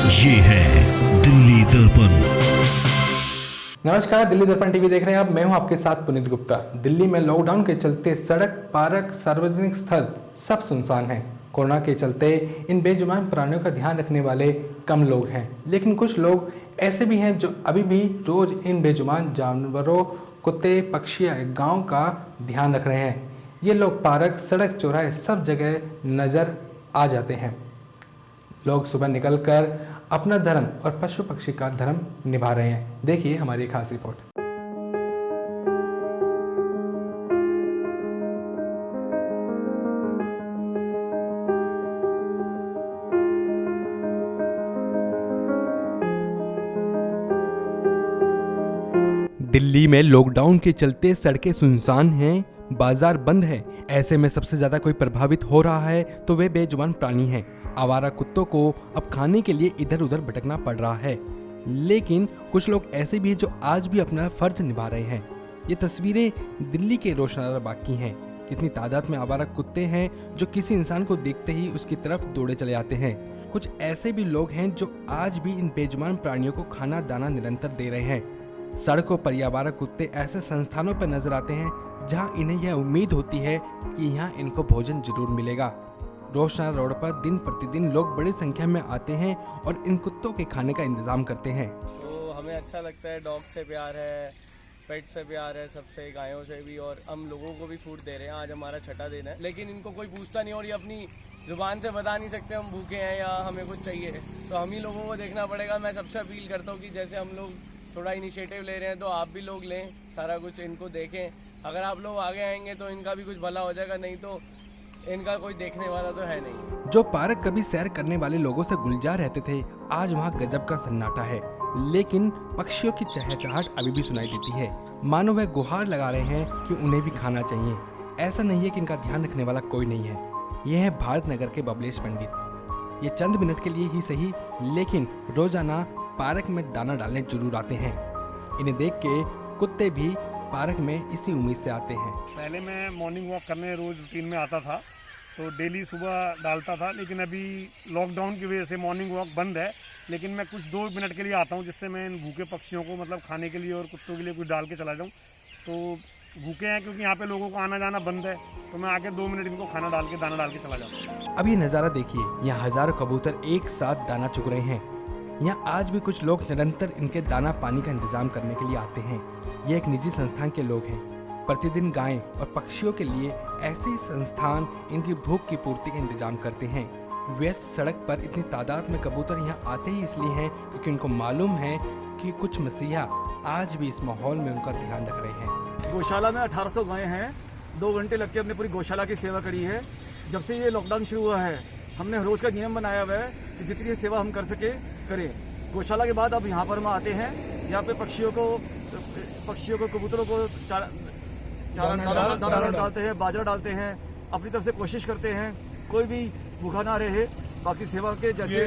ये है दिल्ली दर्पण। नमस्कार, दिल्ली दर्पण टीवी देख रहे हैं आप। मैं हूं आपके साथ पुनीत गुप्ता। दिल्ली में लॉकडाउन के चलते सड़क, पार्क, सार्वजनिक स्थल सब सुनसान हैं। कोरोना के चलते इन बेजुबान प्राणियों का ध्यान रखने वाले कम लोग हैं, लेकिन कुछ लोग ऐसे भी हैं जो अभी भी रोज इन बेजुबान जानवरों, कुत्ते, पक्षी या गाँव का ध्यान रख रहे हैं। ये लोग पार्क, सड़क, चौराहे सब जगह नजर आ जाते हैं। लोग सुबह निकलकर अपना धर्म और पशु पक्षी का धर्म निभा रहे हैं। देखिए हमारी खास रिपोर्ट। दिल्ली में लॉकडाउन के चलते सड़कें सुनसान हैं, बाजार बंद है। ऐसे में सबसे ज्यादा कोई प्रभावित हो रहा है तो वे बेजुबान प्राणी हैं। आवारा कुत्तों को अब खाने के लिए इधर उधर भटकना पड़ रहा है, लेकिन कुछ लोग ऐसे भी हैं जो आज भी अपना फर्ज निभा रहे हैं। ये तस्वीरें दिल्ली के रोशनारा बाग की हैं। कितनी तादाद में आवारा कुत्ते हैं जो किसी इंसान को देखते ही उसकी तरफ दौड़े चले आते हैं। कुछ ऐसे भी लोग हैं जो आज भी इन बेजुबान प्राणियों को खाना दाना निरंतर दे रहे हैं। सड़कों पर ये आवारा कुत्ते ऐसे संस्थानों पर नजर आते हैं जहां इन्हें यह उम्मीद होती है कि यहाँ इनको भोजन जरूर मिलेगा। रोशनारा रोड पर दिन प्रतिदिन लोग बड़ी संख्या में आते हैं और इन कुत्तों के खाने का इंतजाम करते हैं। तो हमें अच्छा लगता है, डॉग से प्यार है, पेट से प्यार है, सबसे, गायों से भी, और हम लोगों को भी फूड दे रहे हैं। आज हमारा छठा दिन है, लेकिन इनको कोई पूछता नहीं और ये अपनी जुबान से बता नहीं सकते हम भूखे हैं या हमें कुछ चाहिए, तो हम ही लोगों को देखना पड़ेगा। मैं सबसे अपील करता हूँ कि जैसे हम लोग थोड़ा इनिशिएटिव ले रहे हैं तो आप भी लोग लें, सारा कुछ इनको देखें। अगर आप लोग आगे आएंगे तो इनका भी कुछ भला हो जाएगा, नहीं तो इनका कोई देखने वाला तो है नहीं। जो पार्क कभी सैर करने वाले लोगों से गुलजार रहते थे, आज वहाँ गजब का सन्नाटा है। लेकिन पक्षियों की चहचहाट अभी भी सुनाई देती है, मानो वह गुहार लगा रहे हैं कि उन्हें भी खाना चाहिए। ऐसा नहीं है कि इनका ध्यान रखने वाला कोई नहीं है। ये है भारत नगर के बबलेश पंडित। ये चंद मिनट के लिए ही सही, लेकिन रोजाना पार्क में दाना डालने जरूर आते हैं। इन्हें देख के कुत्ते भी पार्क में इसी उम्मीद से आते हैं। पहले मैं मॉर्निंग वॉक करने रोज रूटीन में आता था, तो डेली सुबह डालता था, लेकिन अभी लॉकडाउन की वजह से मॉर्निंग वॉक बंद है। लेकिन मैं कुछ 2 मिनट के लिए आता हूँ, जिससे मैं इन भूखे पक्षियों को मतलब खाने के लिए और कुत्तों के लिए कुछ डाल के चला जाऊँ। तो भूखे हैं क्योंकि यहाँ पे लोगों को आना जाना बंद है, तो मैं आके 2 मिनट इनको खाना डाल के, दाना डाल के चला जाऊँ। अब ये नज़ारा देखिए, यहाँ हजारों कबूतर एक साथ दाना चुग रहे हैं। यहाँ आज भी कुछ लोग निरंतर इनके दाना पानी का इंतजाम करने के लिए आते हैं। ये एक निजी संस्थान के लोग हैं। प्रतिदिन गायें और पक्षियों के लिए ऐसे ही संस्थान इनकी भूख की पूर्ति का इंतजाम करते हैं। व्यस्त सड़क पर इतनी तादाद में कबूतर यहाँ आते ही इसलिए हैं क्योंकि उनको मालूम है कि कुछ मसीहा आज भी इस माहौल में उनका ध्यान रख रहे हैं। गौशाला में 1800 गायें हैं। 2 घंटे लग के हमने पूरी गौशाला की सेवा करी है। जब से ये लॉकडाउन शुरू हुआ है, हमने रोज का नियम बनाया हुआ है कि जितनी सेवा हम कर सके करें। गौशाला के बाद अब यहाँ पर हम आते हैं। यहाँ पे पक्षियों को, कबूतरों को दाना डालते हैं, बाजरा डालते हैं, अपनी तरफ से कोशिश करते हैं कोई भी भूखा ना रहे। बाकी सेवा के जैसे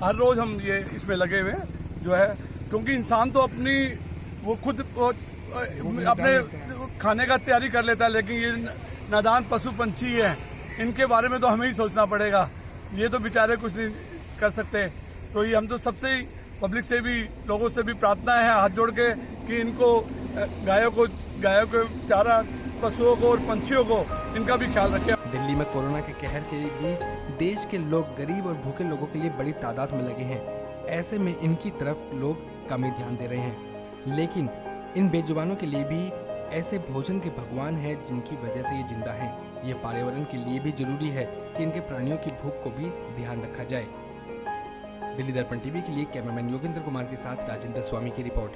हर रोज हम ये इसमें लगे हुए जो है, क्योंकि इंसान तो अपनी वो खुद अपने खाने का तैयारी कर लेता है, लेकिन ये नादान पशु पंछी है, इनके बारे में तो हमें ही सोचना पड़ेगा। ये तो बेचारे कुछ नहीं कर सकते। तो ये हम तो सबसे पब्लिक से भी, लोगों से भी प्रार्थना है हाथ जोड़ के कि इनको गायों को चारा, पशुओं को और पंछियों को इनका भी ख्याल रखें। दिल्ली में कोरोना के कहर के बीच देश के लोग गरीब और भूखे लोगों के लिए बड़ी तादाद में लगे हैं। ऐसे में इनकी तरफ लोग कम ही ध्यान दे रहे हैं, लेकिन इन बेजुबानों के लिए भी ऐसे भोजन के भगवान हैं जिनकी वजह से ये जिंदा हैं। ये पर्यावरण के लिए भी जरूरी है कि इनके प्राणियों की भूख को भी ध्यान रखा जाए। दिल्ली दर्पण टीवी के लिए कैमरामैन योगेंद्र कुमार के साथ राजेंद्र स्वामी की रिपोर्ट।